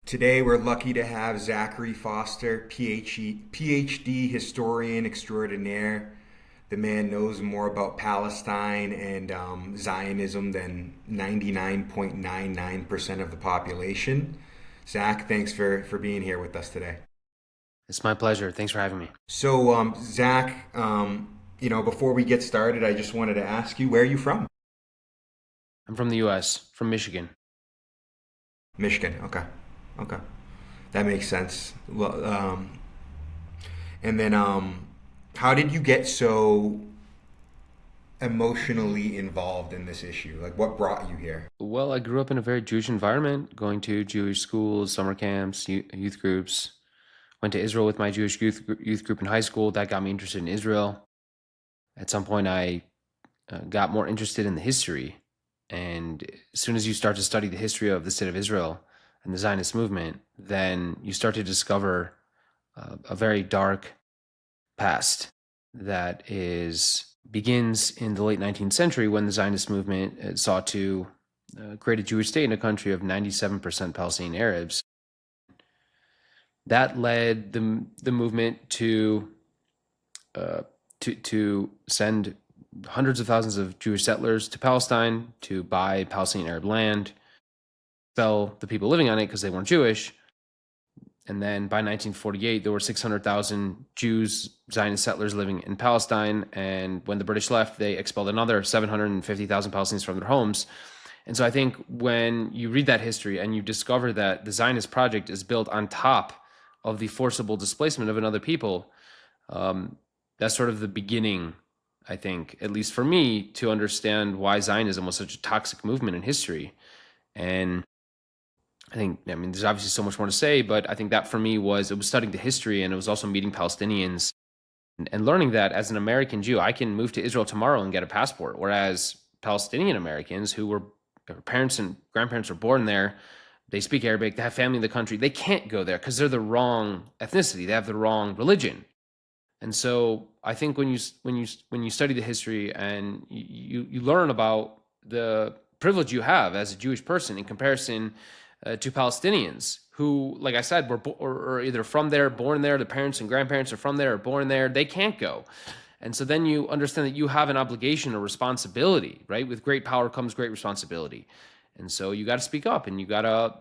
Today, we're lucky to have Zachary Foster, PhD historian extraordinaire. The man knows more about Palestine and Zionism than 99.99% of the population. Zach, thanks for being here with us today. It's my pleasure. Thanks for having me. Zach, before we get started, I just wanted to ask you, where are you from? I'm from the US, from Michigan. Michigan. Okay. Okay. That makes sense. Well, and then, how did you get so emotionally involved in this issue? Like, what brought you here? Well, I grew up in a very Jewish environment, going to Jewish schools, summer camps, youth groups. Went to Israel with my Jewish youth group in high school. That got me interested in Israel. At some point, I got more interested in the history. And as soon as you start to study the history of the state of Israel and the Zionist movement, then you start to discover a very dark past that is begins in the late 19th century when the Zionist movement sought to create a Jewish state in a country of 97% Palestinian Arabs. That led the movement uh, to send hundreds of thousands of Jewish settlers to Palestine to buy Palestinian Arab land, sell the people living on it because they weren't Jewish. And then by 1948, there were 600,000 Jews, Zionist settlers living in Palestine. And when the British left, they expelled another 750,000 Palestinians from their homes. And so I think when you read that history and you discover that the Zionist project is built on top of the forcible displacement of another people, that's sort of the beginning, I think, at least for me, to understand why Zionism was such a toxic movement in history. And I mean, there's obviously so much more to say, but I think that for me it was studying the history, and it was also meeting Palestinians and learning that as an American Jew, I can move to Israel tomorrow and get a passport. Whereas Palestinian Americans their parents and grandparents were born there, they speak Arabic, they have family in the country, they can't go there because they're the wrong ethnicity, they have the wrong religion. And so I think when you study the history and you learn about the privilege you have as a Jewish person in comparison to Palestinians who, like I said, or either from there, born there, the parents and grandparents are from there or born there, they can't go. And so then you understand that you have an obligation or responsibility, right? With great power comes great responsibility. And so you got to speak up and you got to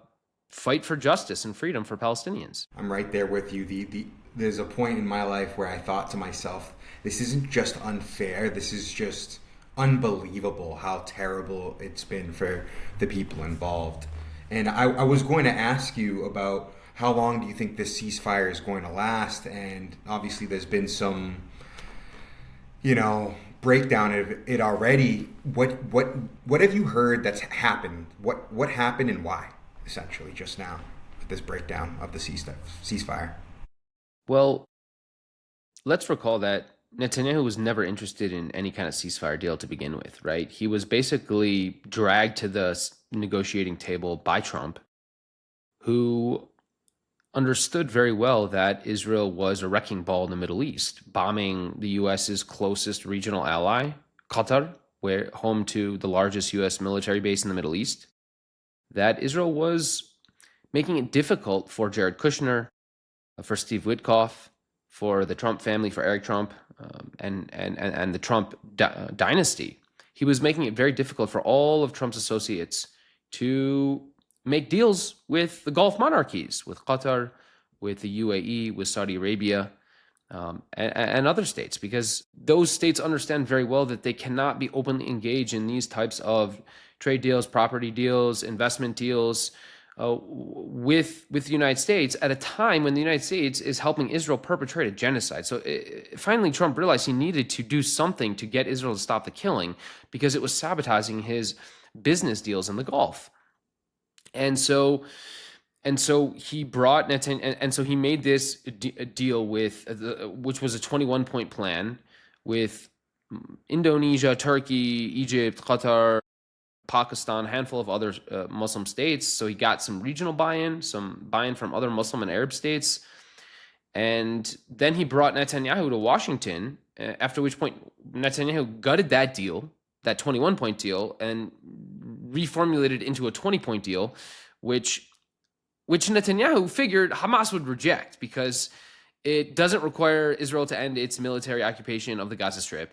fight for justice and freedom for Palestinians. I'm right there with you. There's a point in my life where I thought to myself, this isn't just unfair, this is just unbelievable how terrible it's been for the people involved. And I was going to ask you about how long do you think this ceasefire is going to last? And obviously, there's been some, breakdown of it already. What have you heard that's happened? What happened and why? Essentially, just now, with this breakdown of the ceasefire. Well, let's recall that Netanyahu was never interested in any kind of ceasefire deal to begin with, right? He was basically dragged to the negotiating table by Trump, who understood very well that Israel was a wrecking ball in the Middle East, bombing the US's closest regional ally, Qatar, where home to the largest US military base in the Middle East, that Israel was making it difficult for Jared Kushner, for Steve Witkoff, for the Trump family, for Eric Trump, and the Trump dynasty. He was making it very difficult for all of Trump's associates to make deals with the Gulf monarchies, with Qatar, with the UAE, with Saudi Arabia, and other states, because those states understand very well that they cannot be openly engaged in these types of trade deals, property deals, investment deals, with the United States at a time when the United States is helping Israel perpetrate a genocide. So finally, Trump realized he needed to do something to get Israel to stop the killing because it was sabotaging his business deals in the Gulf. And so he brought Netanyahu, and so he made this deal with, which was a 21-point plan with Indonesia, Turkey, Egypt, Qatar, Pakistan, a handful of other Muslim states. So he got some regional buy-in, some buy-in from other Muslim and Arab states. And then he brought Netanyahu to Washington, after which point Netanyahu gutted that deal, that 21-point deal, and reformulated into a 20-point deal, which which Netanyahu figured Hamas would reject because it doesn't require Israel to end its military occupation of the Gaza Strip.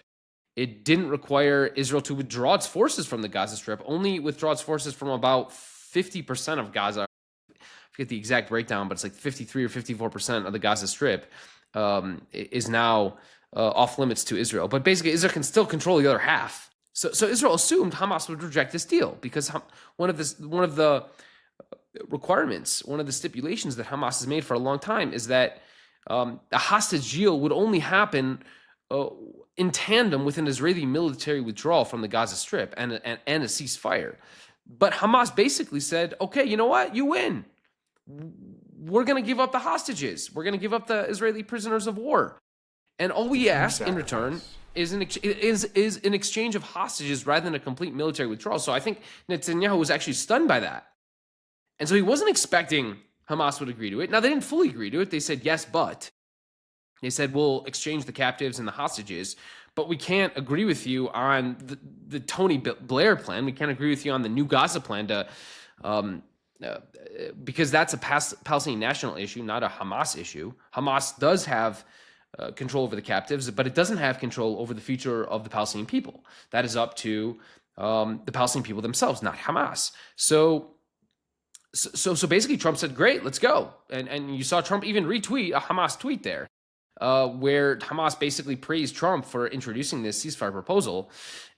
It didn't require Israel to withdraw its forces from the Gaza Strip, only withdraw its forces from about 50% of Gaza. I forget the exact breakdown, but it's like 53 or 54% of the Gaza Strip is now off limits to Israel. But basically, Israel can still control the other half. So Israel assumed Hamas would reject this deal because one of the requirements, one of the stipulations that Hamas has made for a long time is that a hostage deal would only happen in tandem with an Israeli military withdrawal from the Gaza Strip and a ceasefire. But Hamas basically said, okay, you know what? You win. We're going to give up the hostages. We're going to give up the Israeli prisoners of war. And all we ask in return is an exchange of hostages rather than a complete military withdrawal. So I think Netanyahu was actually stunned by that. And so he wasn't expecting Hamas would agree to it. Now, they didn't fully agree to it. They said, yes, but. They said, we'll exchange the captives and the hostages, but we can't agree with you on the Tony Blair plan. We can't agree with you on the new Gaza plan because that's a Palestinian national issue, not a Hamas issue. Hamas does have control over the captives, but it doesn't have control over the future of the Palestinian people. That is up to the Palestinian people themselves, not Hamas. So basically Trump said, great, let's go. And you saw Trump even retweet a Hamas tweet there where Hamas basically praised Trump for introducing this ceasefire proposal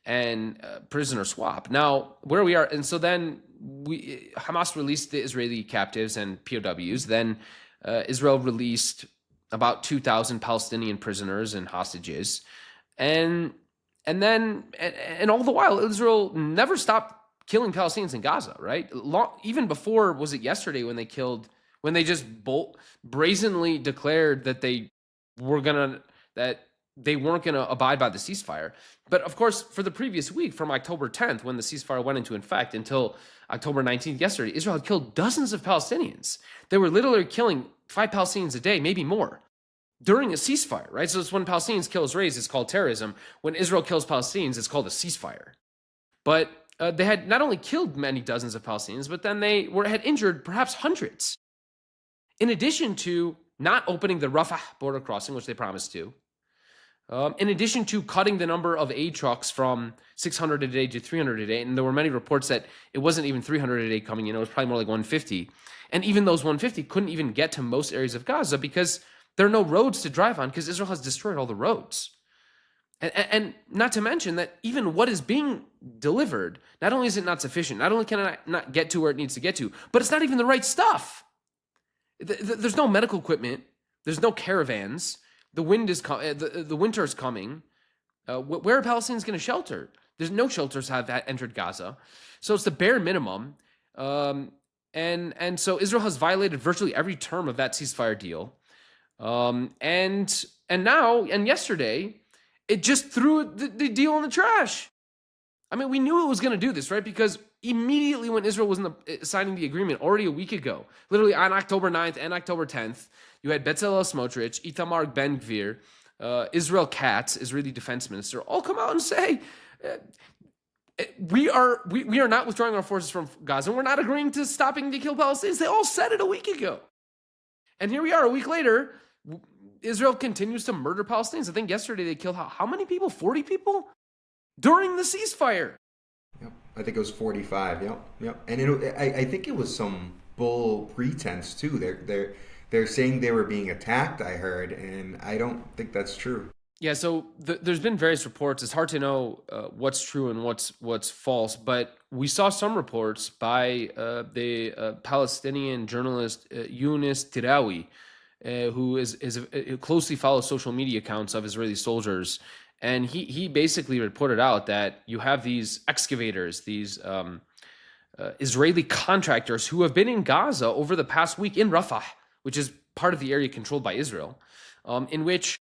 and prisoner swap. Now, where we are, and so then Hamas released the Israeli captives and POWs. Then Israel released about 2,000 Palestinian prisoners and hostages. And all the while, Israel never stopped killing Palestinians in Gaza, right? Even before, was it yesterday when they just brazenly declared that they weren't gonna abide by the ceasefire. But of course, for the previous week, from October 10th, when the ceasefire went into effect, until October 19th, yesterday, Israel had killed dozens of Palestinians. They were literally killing 5 Palestinians a day, maybe more, during a ceasefire, right? So it's when Palestinians kill Israelis, it's called terrorism. When Israel kills Palestinians, it's called a ceasefire. But they had not only killed many dozens of Palestinians, but then they had injured perhaps hundreds. In addition to not opening the Rafah border crossing, which they promised to, in addition to cutting the number of aid trucks from 600 a day to 300 a day, and there were many reports that it wasn't even 300 a day coming in, it was probably more like 150. And even those 150 couldn't even get to most areas of Gaza because there are no roads to drive on because Israel has destroyed all the roads. And not to mention that even what is being delivered, not only is it not sufficient, not only can it not get to where it needs to get to, but it's not even the right stuff. There's no medical equipment. There's no caravans. The winter is coming. Where are Palestinians going to shelter? There's no shelters have entered Gaza. So it's the bare minimum. And so Israel has violated virtually every term of that ceasefire deal. And yesterday, it just threw the deal in the trash. I mean, we knew it was going to do this, right? Because immediately when Israel was signing the agreement, already a week ago, literally on October 9th and October 10th, you had Bezalel Smotrich, Itamar Ben-Gvir, Israel Katz, Israeli defense minister, all come out and say, we are not withdrawing our forces from Gaza, and we're not agreeing to stopping to kill Palestinians. They all said it a week ago. And here we are a week later, Israel continues to murder Palestinians. I think yesterday they killed how many people? 40 people? During the ceasefire. Yep. I think it was 45. Yep. And I think it was some bull pretense too. They're saying they were being attacked, I heard, and I don't think that's true. Yeah, so there's been various reports. It's hard to know what's true and what's false, but we saw some reports by the Palestinian journalist Younes Tirawi, who closely follows social media accounts of Israeli soldiers. And he basically reported out that you have these excavators, these Israeli contractors who have been in Gaza over the past week in Rafah, which is part of the area controlled by Israel, in which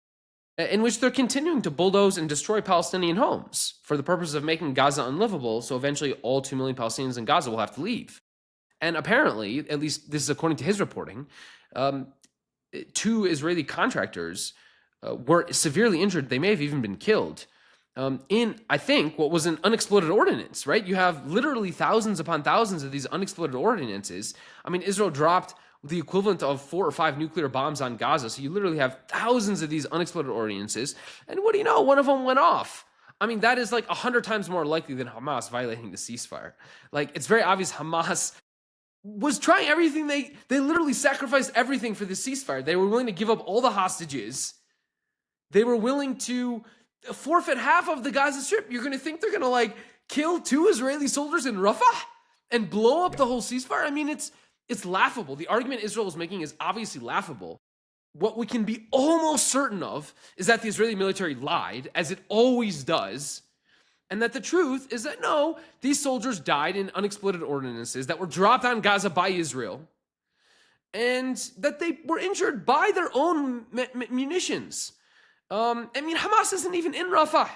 they're continuing to bulldoze and destroy Palestinian homes for the purpose of making Gaza unlivable. So eventually all 2 million Palestinians in Gaza will have to leave. And apparently, at least this is according to his reporting, 2 Israeli contractors were severely injured. They may have even been killed in, I think, what was an unexploded ordinance, right? You have literally thousands upon thousands of these unexploded ordinances. I mean, Israel dropped the equivalent of 4 or 5 nuclear bombs on Gaza. So you literally have thousands of these unexploded ordinances. And what do you know? One of them went off. I mean, that is like 100 times more likely than Hamas violating the ceasefire. Like, it's very obvious Hamas was trying everything. They literally sacrificed everything for the ceasefire. They were willing to give up all the hostages. They were willing to forfeit half of the Gaza Strip. You're going to think they're going to like kill 2 Israeli soldiers in Rafah and blow up the whole ceasefire? I mean, it's laughable. The argument Israel is making is obviously laughable. What we can be almost certain of is that the Israeli military lied, as it always does, and that the truth is that no, these soldiers died in unexploded ordinances that were dropped on Gaza by Israel, and that they were injured by their own munitions. I mean, Hamas isn't even in Rafah.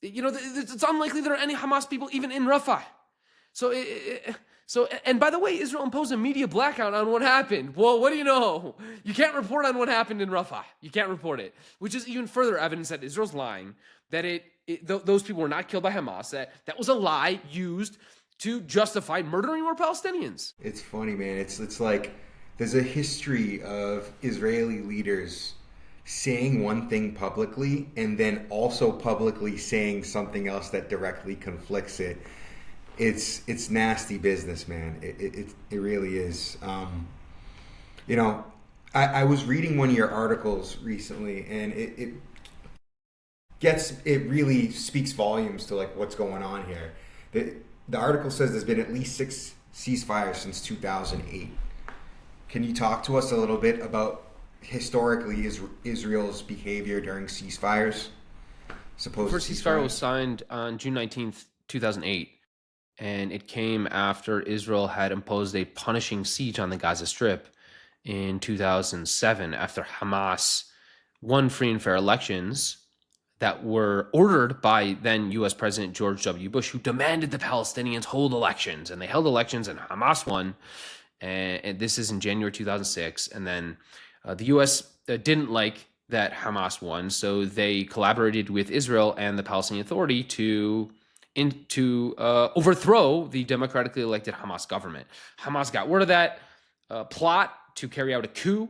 You know, it's unlikely there are any Hamas people even in Rafah. So, and by the way, Israel imposed a media blackout on what happened. Well, what do you know? You can't report on what happened in Rafah. You can't report it, which is even further evidence that Israel's lying, that those people were not killed by Hamas, that was a lie used to justify murdering more Palestinians. It's funny, man. It's like there's a history of Israeli leaders saying one thing publicly and then also publicly saying something else that directly conflicts it. It's nasty business, man. It really is. You know, I was reading one of your articles recently, and it really speaks volumes to like what's going on here. The article says there's been at least 6 ceasefires since 2008. Can you talk to us a little bit about historically Israel's behavior during ceasefires? The first ceasefire was signed on June 19th, 2008, and it came after Israel had imposed a punishing siege on the Gaza Strip in 2007 after Hamas won free and fair elections that were ordered by then U.S. President George W. Bush, who demanded the Palestinians hold elections. And they held elections, and Hamas won. And this is in January 2006. And then the U.S. Didn't like that Hamas won, so they collaborated with Israel and the Palestinian Authority to overthrow the democratically elected Hamas government. Hamas got word of that plot to carry out a coup,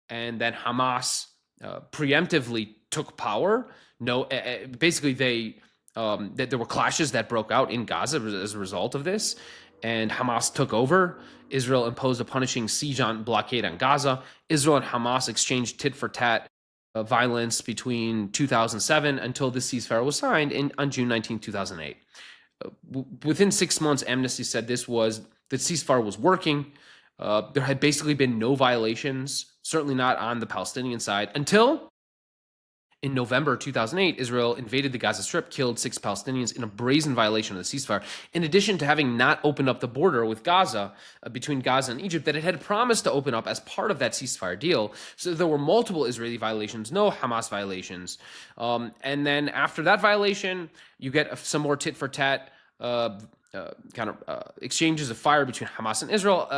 and then Hamas preemptively took power. Basically, there were clashes that broke out in Gaza as a result of this, and Hamas took over. Israel imposed a punishing siege on blockade on Gaza. Israel and Hamas exchanged tit-for-tat violence between 2007 until the ceasefire was signed on June 19, 2008. Within 6 months, Amnesty said the ceasefire was working. There had basically been no violations, certainly not on the Palestinian side, until in November 2008, Israel invaded the Gaza Strip, killed 6 Palestinians in a brazen violation of the ceasefire, in addition to having not opened up the border with Gaza, between Gaza and Egypt, that it had promised to open up as part of that ceasefire deal. So there were multiple Israeli violations, no Hamas violations. And then after that violation, you get some more tit-for-tat exchanges of fire between Hamas and Israel,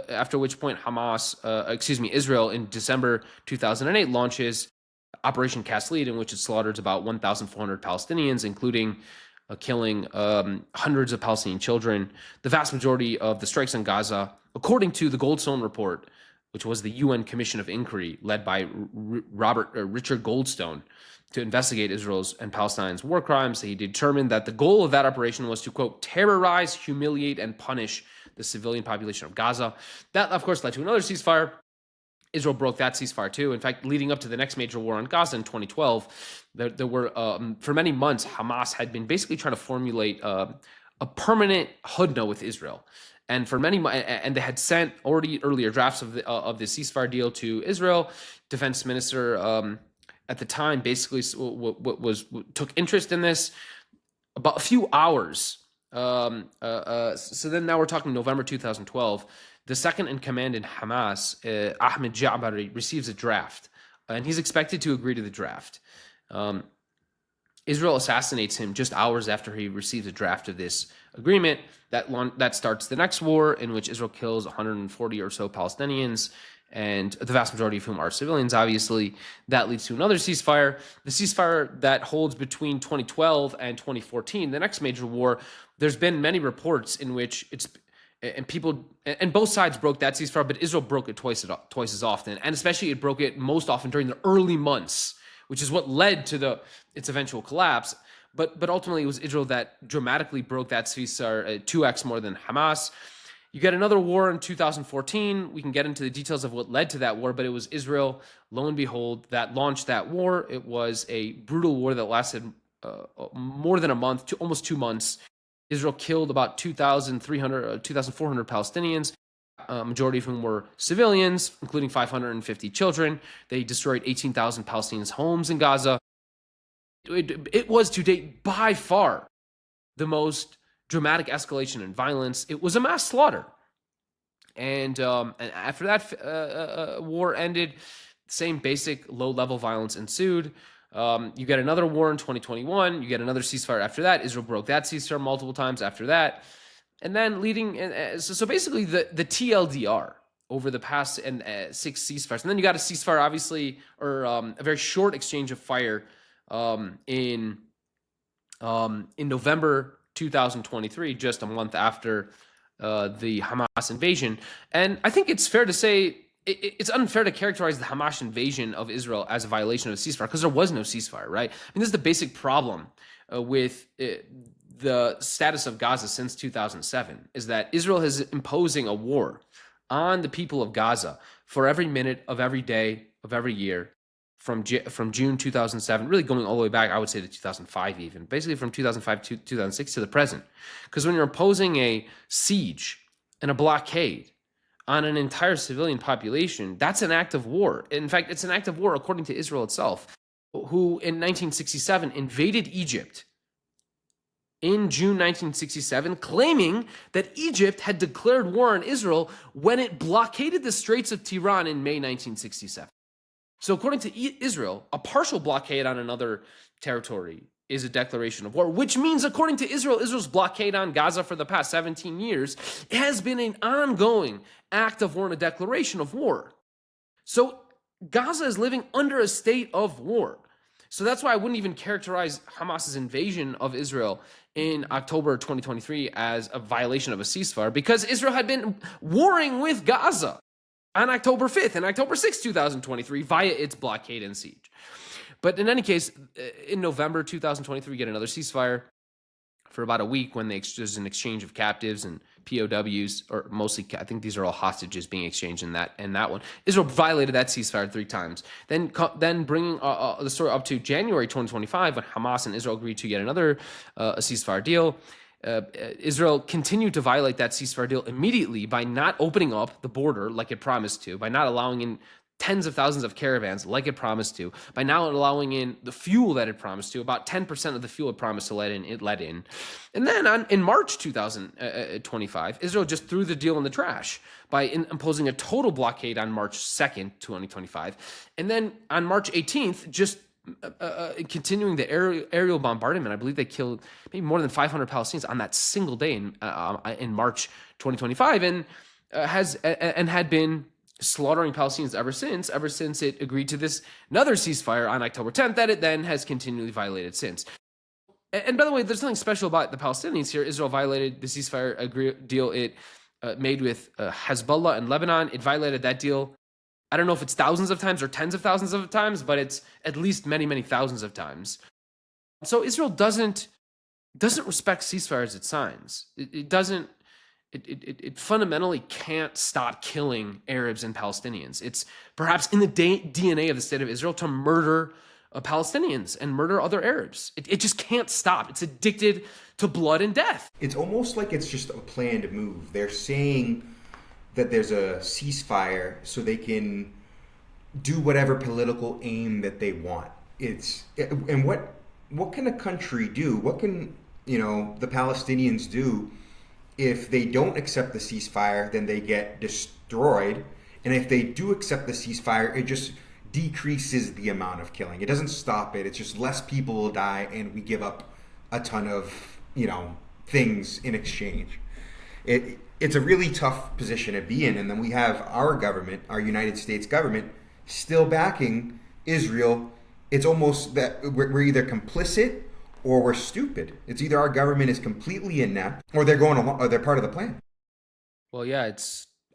after which point Israel in December 2008 launches Operation Cast Lead, in which it slaughters about 1,400 Palestinians, including killing hundreds of Palestinian children. The vast majority of the strikes on Gaza, according to the Goldstone Report, which was the UN Commission of Inquiry led by Richard Goldstone to investigate Israel's and Palestine's war crimes, he determined that the goal of that operation was to, quote, terrorize, humiliate, and punish the civilian population of Gaza. That, of course, led to another ceasefire. Israel broke that ceasefire too. In fact, leading up to the next major war on Gaza in 2012, there were, for many months, Hamas had been basically trying to formulate a permanent hudna with Israel. And for many months, and they had sent already earlier drafts of the ceasefire deal to Israel. Defense minister at the time basically took interest in this about a few hours. So then now we're talking November 2012. The second in command in Hamas, Ahmed Ja'bari, receives a draft, and he's expected to agree to the draft. Israel assassinates him just hours after he receives a draft of this agreement. That starts the next war, in which Israel kills 140 or so Palestinians and the vast majority of whom are civilians, obviously. That leads to another ceasefire. The ceasefire that holds between 2012 and 2014, the next major war. There's been many reports in which and both sides broke that ceasefire, but Israel broke it twice as often, and especially it broke it most often during the early months, which is what led to its eventual collapse. But ultimately, it was Israel that dramatically broke that ceasefire 2x more than Hamas. You get another war in 2014. We can get into the details of what led to that war, but it was Israel, lo and behold, that launched that war. It was a brutal war that lasted more than a month, almost 2 months. Israel killed about 2,400 Palestinians, majority of whom were civilians, including 550 children. They destroyed 18,000 Palestinians' homes in Gaza. It was to date by far the most dramatic escalation in violence. It was a mass slaughter. And after that war ended, same basic low-level violence ensued. You get another war in 2021. You get another ceasefire after that. Israel broke that ceasefire multiple times after that. And then so basically the TLDR over the past 6 ceasefires. And then you got a ceasefire, obviously, or a very short exchange of fire in November 2023, just a month after the Hamas invasion. And I think it's fair to say it's unfair to characterize the Hamas invasion of Israel as a violation of a ceasefire, because there was no ceasefire, right? I mean, this is the basic problem with the status of Gaza since 2007, is that Israel is imposing a war on the people of Gaza for every minute of every day of every year from June 2007, really going all the way back, I would say, to 2005 even, basically from 2005 to 2006 to the present. Because when you're imposing a siege and a blockade on an entire civilian population, that's an act of war. In fact, it's an act of war according to Israel itself, who in 1967 invaded Egypt in June 1967, claiming that Egypt had declared war on Israel when it blockaded the Straits of Tiran in May 1967. So according to Israel, a partial blockade on another territory is a declaration of war, which means, according to Israel, Israel's blockade on Gaza for the past 17 years has been an ongoing act of war and a declaration of war. So Gaza is living under a state of war. So that's why I wouldn't even characterize Hamas's invasion of Israel in October 2023 as a violation of a ceasefire, because Israel had been warring with Gaza on October 5th and October 6th, 2023, via its blockade and siege. But in any case, in November 2023, we get another ceasefire for about a week when there's an exchange of captives and POWs, or mostly, I think these are all hostages being exchanged in that one. Israel violated that ceasefire 3 times. Then bringing the story up to January 2025, when Hamas and Israel agreed to yet another ceasefire deal. Israel continued to violate that ceasefire deal immediately by not opening up the border like it promised to, by not allowing in tens of thousands of caravans like it promised to, by not allowing in the fuel that it promised to. About 10% of the fuel it promised to let in, it let in. And then in March 2025, Israel just threw the deal in the trash by imposing a total blockade on March 2nd, 2025. And then on March 18th, just continuing the aerial bombardment. I believe they killed maybe more than 500 Palestinians on that single day in March 2025, and had been slaughtering Palestinians ever since it agreed to this another ceasefire on October 10th that it then has continually violated since. And by the way, there's nothing special about the Palestinians here. Israel violated the ceasefire deal it made with Hezbollah and Lebanon. It violated that deal, I don't know if it's thousands of times or tens of thousands of times, but it's at least many, many thousands of times. So Israel doesn't respect ceasefires it signs. It fundamentally can't stop killing Arabs and Palestinians. It's perhaps in the DNA of the state of Israel to murder Palestinians and murder other Arabs. It just can't stop. It's addicted to blood and death. It's almost like it's just a planned move. They're saying that there's a ceasefire so they can do whatever political aim that they want. And what can a country do? What can the Palestinians do if they don't accept the ceasefire? Then they get destroyed. And if they do accept the ceasefire, it just decreases the amount of killing. It doesn't stop it. It's just less people will die, and we give up a ton of things in exchange. It's a really tough position to be in. And then we have our government, our United States government, still backing Israel. It's almost that we're either complicit or we're stupid. It's either our government is completely inept or they're going along, or they're part of the plan. Well, yeah,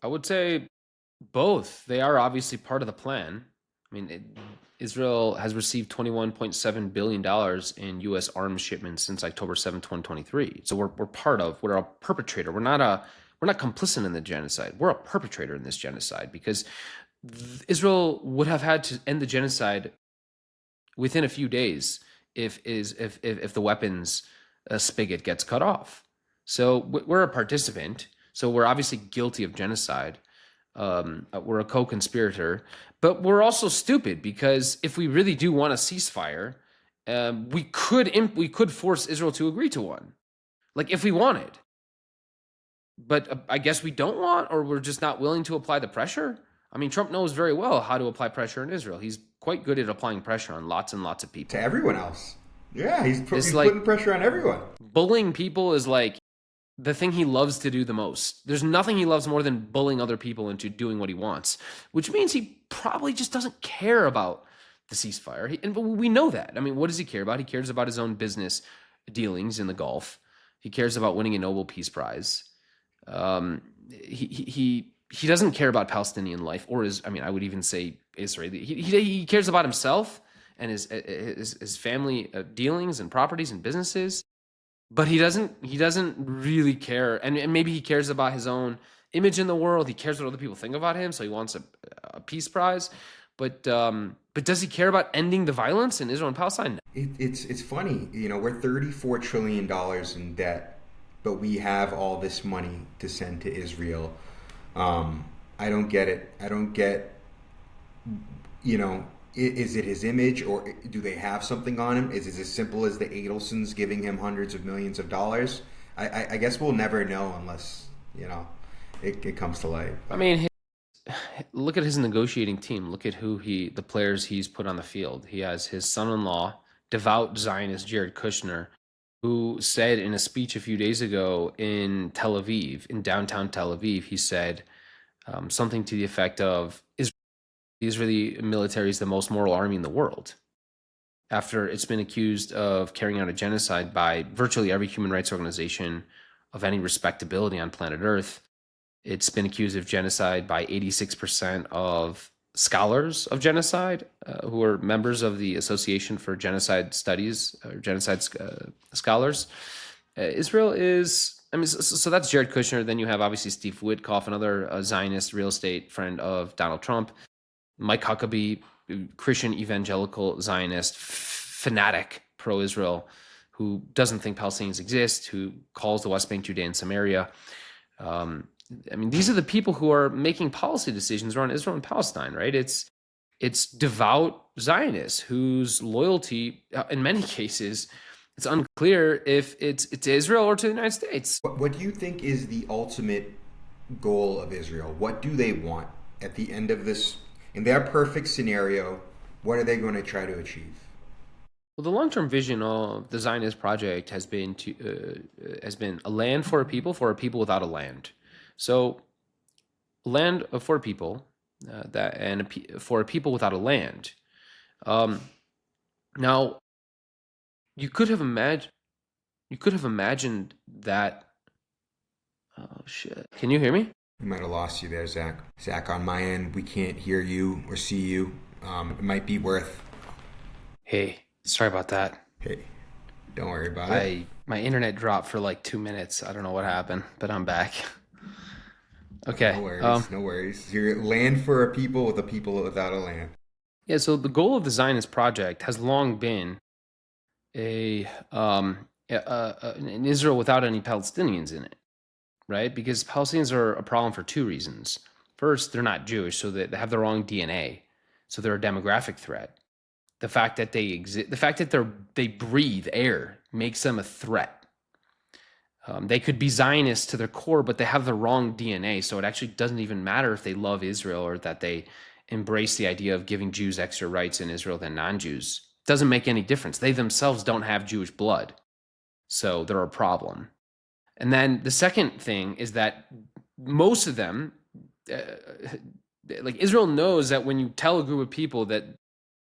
I would say both. They are obviously part of the plan. I mean, Israel has received $21.7 billion in U.S. arms shipments since October 7th, 2023. So we're a perpetrator. We're not complicit in the genocide. We're a perpetrator in this genocide because Israel would have had to end the genocide within a few days if the weapons spigot gets cut off. So we're a participant. So we're obviously guilty of genocide. We're a co-conspirator, but we're also stupid because if we really do want a ceasefire, we could force Israel to agree to one, like if we wanted. But I guess we don't want, or we're just not willing to apply the pressure. I mean, Trump knows very well how to apply pressure in Israel. He's quite good at applying pressure on lots and lots of people. To everyone else. Yeah, he's putting pressure on everyone. Bullying people is like the thing he loves to do the most. There's nothing he loves more than bullying other people into doing what he wants, which means he probably just doesn't care about the ceasefire. And we know that. I mean, what does he care about? He cares about his own business dealings in the Gulf. He cares about winning a Nobel Peace Prize. He doesn't care about Palestinian life, or I would even say Israel. He cares about himself and his family dealings and properties and businesses. But he doesn't really care, and maybe he cares about his own image in the world. He cares what other people think about him, so he wants a peace prize. But does he care about ending the violence in Israel and Palestine? It's funny, we're $34 trillion in debt, but we have all this money to send to Israel. I don't get it. I don't get, is it his image, or do they have something on him? Is it as simple as the Adelsons giving him hundreds of millions of dollars? I guess we'll never know unless, it comes to light. I mean, look at his negotiating team. Look at the players he's put on the field. He has his son-in-law, devout Zionist Jared Kushner, who said in a speech a few days ago in downtown Tel Aviv, he said something to the effect of, the Israeli military is the most moral army in the world, after it's been accused of carrying out a genocide by virtually every human rights organization of any respectability on planet Earth. It's been accused of genocide by 86% of scholars of genocide who are members of the Association for Genocide Studies, or genocide scholars. Israel is, so that's Jared Kushner. Then you have obviously Steve Witkoff, another Zionist real estate friend of Donald Trump. Mike Huckabee, Christian evangelical Zionist, fanatic pro-Israel, who doesn't think Palestinians exist, who calls the West Bank Judea and Samaria. These are the people who are making policy decisions around Israel and Palestine, right? It's devout Zionists whose loyalty, in many cases, it's unclear if it's to Israel or to the United States. What do you think is the ultimate goal of Israel? What do they want at the end of this? In their perfect scenario, what are they going to try to achieve? Well, the long-term vision of the Zionist project has been a land for a people without a land. So, land for a people for a people without a land. Now, you could have imagined that. Oh shit! Can you hear me? We might have lost you there, Zach. Zach, on my end, we can't hear you or see you. It might be worth. Hey, sorry about that. Hey, don't worry about it. My internet dropped for like 2 minutes. I don't know what happened, but I'm back. Okay. No worries. No worries. You're land for a people with a people without a land. Yeah. So the goal of the Zionist project has long been an Israel without any Palestinians in it. Right? Because Palestinians are a problem for two reasons. First, they're not Jewish, so they have the wrong DNA. So they're a demographic threat. The fact that they exist, the fact that they breathe air makes them a threat. They could be Zionists to their core, but they have the wrong DNA. So it actually doesn't even matter if they love Israel or that they embrace the idea of giving Jews extra rights in Israel than non-Jews. It doesn't make any difference. They themselves don't have Jewish blood. So they're a problem. And then the second thing is that most of them, like Israel knows that when you tell a group of people that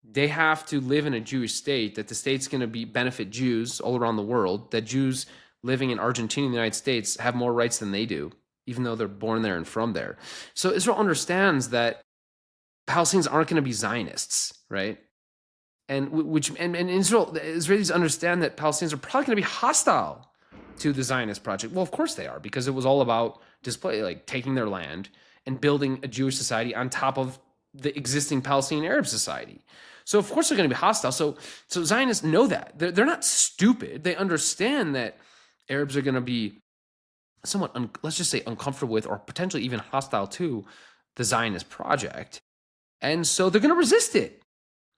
they have to live in a Jewish state, that the state's going to benefit Jews all around the world, that Jews living in Argentina and the United States have more rights than they do, even though they're born there and from there. So Israel understands that Palestinians aren't going to be Zionists, right? And Israelis understand that Palestinians are probably going to be hostile to the Zionist project. Well, of course they are, because it was all about taking their land and building a Jewish society on top of the existing Palestinian Arab society. So of course they're going to be hostile. So Zionists know that. They're not stupid. They understand that Arabs are going to be somewhat, let's just say, uncomfortable with or potentially even hostile to the Zionist project. And so they're going to resist it,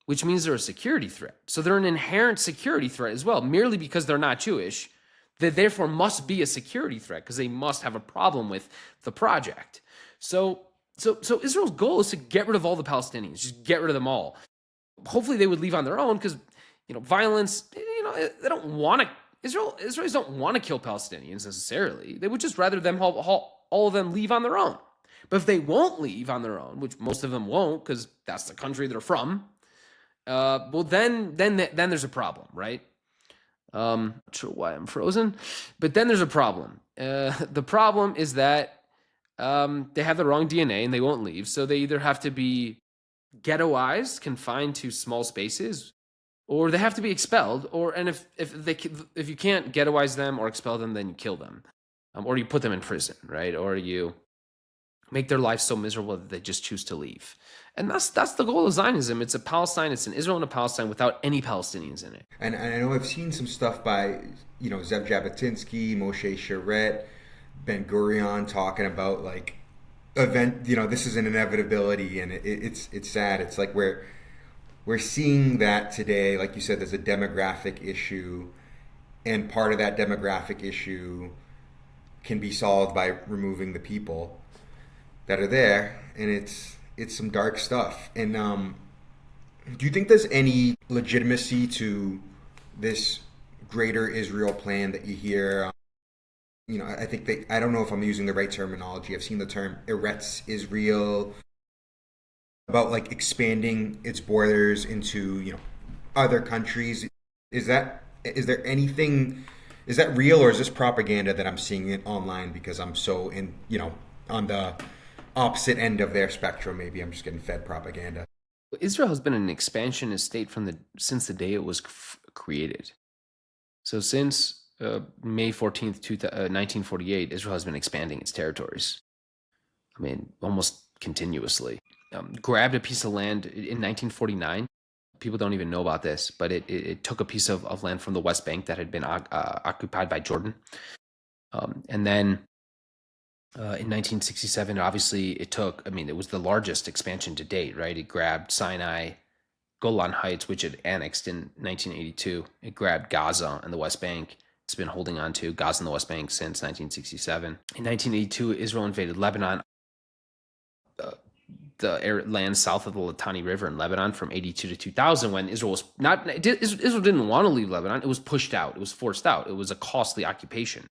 which means they're a security threat. So they're an inherent security threat as well. Merely because they're not Jewish, they therefore must be a security threat because they must have a problem with the project. So Israel's goal is to get rid of all the Palestinians, just get rid of them all. Hopefully they would leave on their own because, violence, they don't want to, Israelis don't want to kill Palestinians necessarily. They would just rather them all of them leave on their own. But if they won't leave on their own, which most of them won't because that's the country they're from, well, then there's a problem, right? Not sure why I'm frozen, but then there's a problem. The problem is that they have the wrong DNA and they won't leave. So they either have to be ghettoized, confined to small spaces, or they have to be expelled. And if you can't ghettoize them or expel them, then you kill them, or you put them in prison, right? Or you make their life so miserable that they just choose to leave. And that's the goal of Zionism. It's a Palestine, it's an Israel and a Palestine without any Palestinians in it. And I know I've seen some stuff by, Zev Jabotinsky, Moshe Sharet, Ben Gurion talking about this is an inevitability, and it's sad. It's like we're seeing that today. Like you said, there's a demographic issue, and part of that demographic issue can be solved by removing the people that are there, and it's some dark stuff. And do you think there's any legitimacy to this greater Israel plan that you hear? I think I don't know if I'm using the right terminology. I've seen the term Eretz Israel, about expanding its borders into other countries. Is that real, or is this propaganda that I'm seeing it online because I'm so on the opposite end of their spectrum? Maybe I'm just getting fed propaganda. Israel has been an expansionist state since the day it was created. So since May 14th, 1948, Israel has been expanding its territories. Almost continuously. Grabbed a piece of land in 1949. People don't even know about this, but it took a piece of land from the West Bank that had been occupied by Jordan. And then in 1967, obviously it was the largest expansion to date, right? It grabbed Sinai, Golan Heights, which it annexed in 1982. It grabbed Gaza and the West Bank. It's been holding on to Gaza and the West Bank since 1967. In 1982, Israel invaded Lebanon, the land south of the Litani River in Lebanon from 82 to 2000, when Israel didn't want to leave Lebanon. It was pushed out. It was forced out. It was a costly occupation.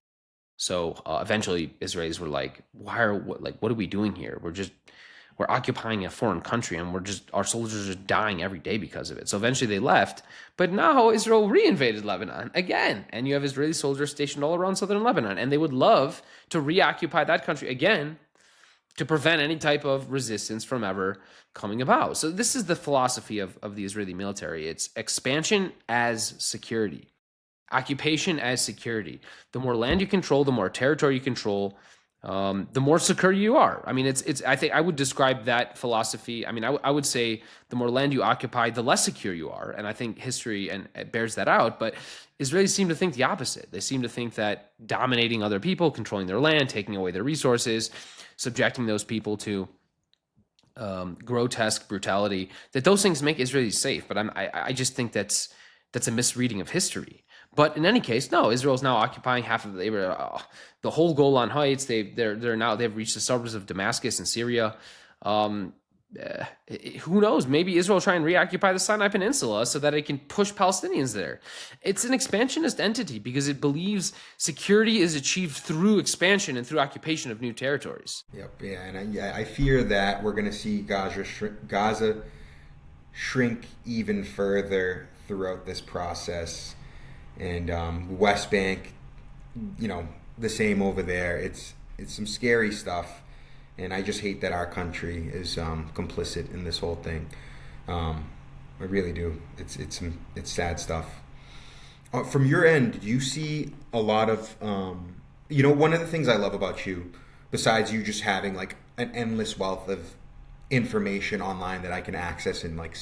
So eventually Israelis were like, what are we doing here? We're occupying a foreign country, and our soldiers are just dying every day because of it. So eventually they left, but now Israel reinvaded Lebanon again. And you have Israeli soldiers stationed all around southern Lebanon, and they would love to reoccupy that country again to prevent any type of resistance from ever coming about. So this is the philosophy of the Israeli military. It's expansion as security. Occupation as security. The more land you control, the more territory you control, the more secure you are. I think I would describe that philosophy. I would say the more land you occupy, the less secure you are. And I think history bears that out. But Israelis seem to think the opposite. They seem to think that dominating other people, controlling their land, taking away their resources, subjecting those people to grotesque brutality, that those things make Israelis safe. But I just think that's a misreading of history. But in any case, no, Israel is now occupying half of the whole Golan Heights. They've reached the suburbs of Damascus in Syria. who knows? Maybe Israel will try and reoccupy the Sinai Peninsula so that it can push Palestinians there. It's an expansionist entity because it believes security is achieved through expansion and through occupation of new territories. Yep, yeah, and I fear that we're going to see Gaza shrink even further throughout this process, and West Bank, the same over there. It's some scary stuff, and I just hate that our country is complicit in this whole thing. I really do. It's sad stuff. From your end, do you see a lot of one of the things I love about you, besides you just having like an endless wealth of information online that I can access and like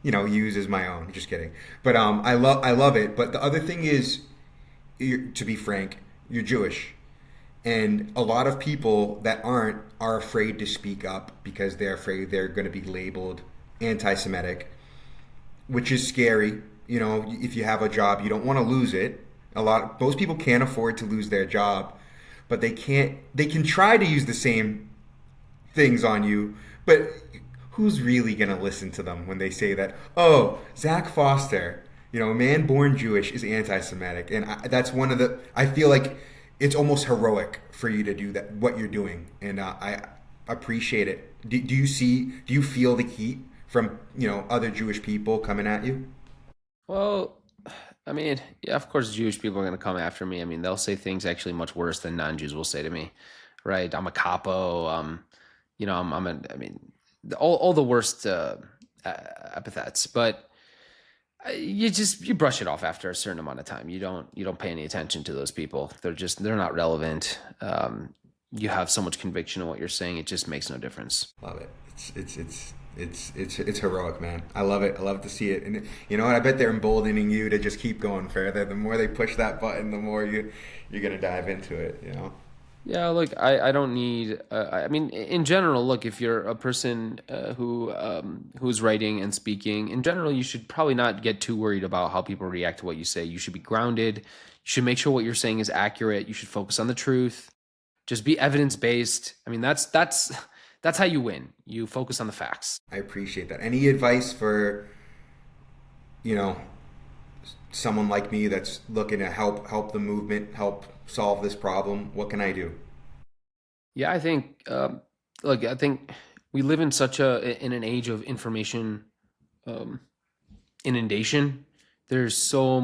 use as my own. Just kidding, but I love it. But the other thing is, to be frank, you're Jewish. And a lot of people that aren't are afraid to speak up because they're afraid they're going to be labeled anti-Semitic, which is scary. If you have a job, you don't want to lose it. Most people can't afford to lose their job, but they can't. They can try to use the same things on you, but who's really going to listen to them when they say that? Oh, Zach Foster, a man born Jewish, is anti-Semitic, and that's one of the. I feel like it's almost heroic for you to do that, what you're doing, and I appreciate it. Do you feel the heat from other Jewish people coming at you? Well, I mean, yeah, of course, Jewish people are going to come after me. I mean, they'll say things actually much worse than non-Jews will say to me, right? I'm a capo. I mean, all the worst epithets. But you brush it off after a certain amount of time. You don't pay any attention to those people. They're not relevant. You have so much conviction in what you're saying, it just makes no difference. Love it. It's heroic, man. I love it. I love to see it. And you know what? I bet they're emboldening you to just keep going further. The more they push that button, the more you're gonna dive into it. Yeah, look, I don't need. I mean, in general, look, if you're a person who's writing and speaking, in general, you should probably not get too worried about how people react to what you say. You should be grounded. You should make sure what you're saying is accurate. You should focus on the truth. Just be evidence based. I mean, that's how you win. You focus on the facts. I appreciate that. Any advice for you know someone like me that's looking to help the movement, help solve this problem? What can I do? Yeah, I think. Look, I think we live in in an age of information um, inundation. There's so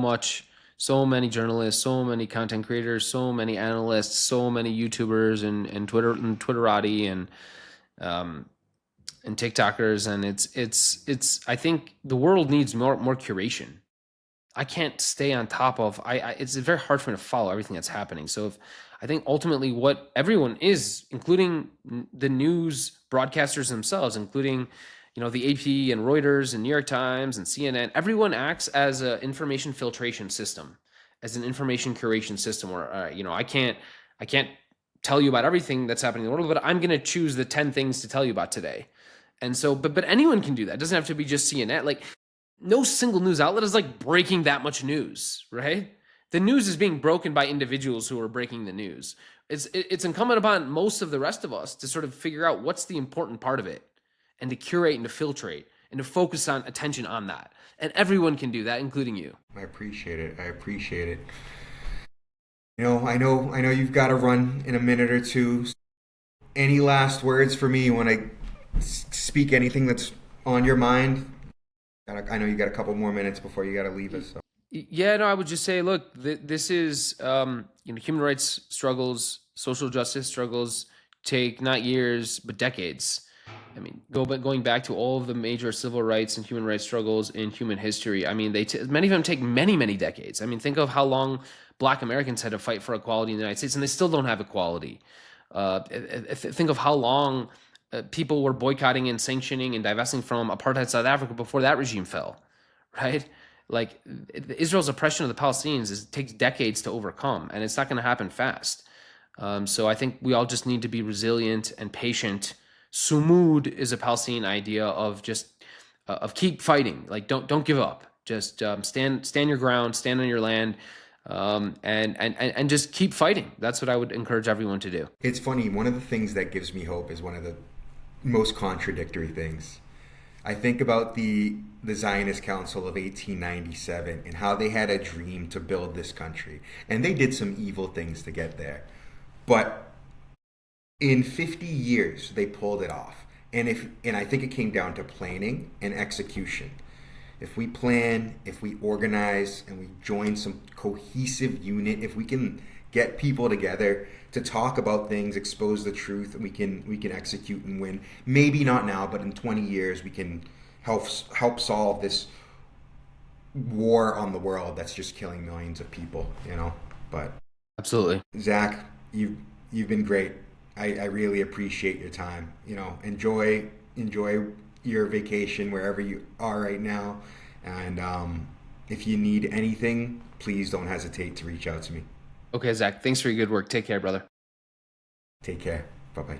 many journalists, so many content creators, so many analysts, so many YouTubers and Twitterati um, and TikTokers, and it's. I think the world needs more curation. I can't stay on top of. It's very hard for me to follow everything that's happening. So if I think ultimately what everyone is, including the news broadcasters themselves, including the AP and Reuters and New York Times and CNN, everyone acts as an information filtration system, as an information curation system. Where I can't tell you about everything that's happening in the world, but I'm going to choose the 10 things to tell you about today. And so, but anyone can do that. It doesn't have to be just CNN. Like no single news outlet is like breaking that much news, right? The news is being broken by individuals who are breaking the news. It's incumbent upon most of the rest of us to sort of figure out what's the important part of it and to curate and to filtrate and to focus on attention on that. And everyone can do that, including you. I appreciate it. I know you've got to run in a minute or two. Any last words for me when I speak anything that's on your mind? I know you got a couple more minutes before you got to leave us. So. Yeah, no, I would just say, look, this is, human rights struggles, social justice struggles take not years, but decades. I mean, going back to all of the major civil rights and human rights struggles in human history. I mean, many of them take many, many decades. I mean, think of how long Black Americans had to fight for equality in the United States, and they still don't have equality. Think of how long people were boycotting and sanctioning and divesting from apartheid South Africa before that regime fell, right? Like Israel's oppression of the Palestinians takes decades to overcome, and it's not going to happen fast. So I think we all just need to be resilient and patient. Sumud is a Palestinian idea of just of keep fighting. Like don't give up. Just stand your ground, stand on your land, and just keep fighting. That's what I would encourage everyone to do. It's funny. One of the things that gives me hope is one of the most contradictory things. I think about the Zionist Council of 1897 and how they had a dream to build this country, and they did some evil things to get there, but in 50 years they pulled it off. And I think it came down to planning and execution. If we plan, if we organize, and we join some cohesive unit, if we can get people together to talk about things, expose the truth, we can execute and win. Maybe not now, but in 20 years we can help solve this war on the world that's just killing millions of people, you know. But Absolutely. Zach, you've been great. I really appreciate your time. You know, enjoy your vacation wherever you are right now, and if you need anything, please don't hesitate to reach out to me. Okay, Zach, thanks for your good work. Take care, brother. Take care. Bye bye.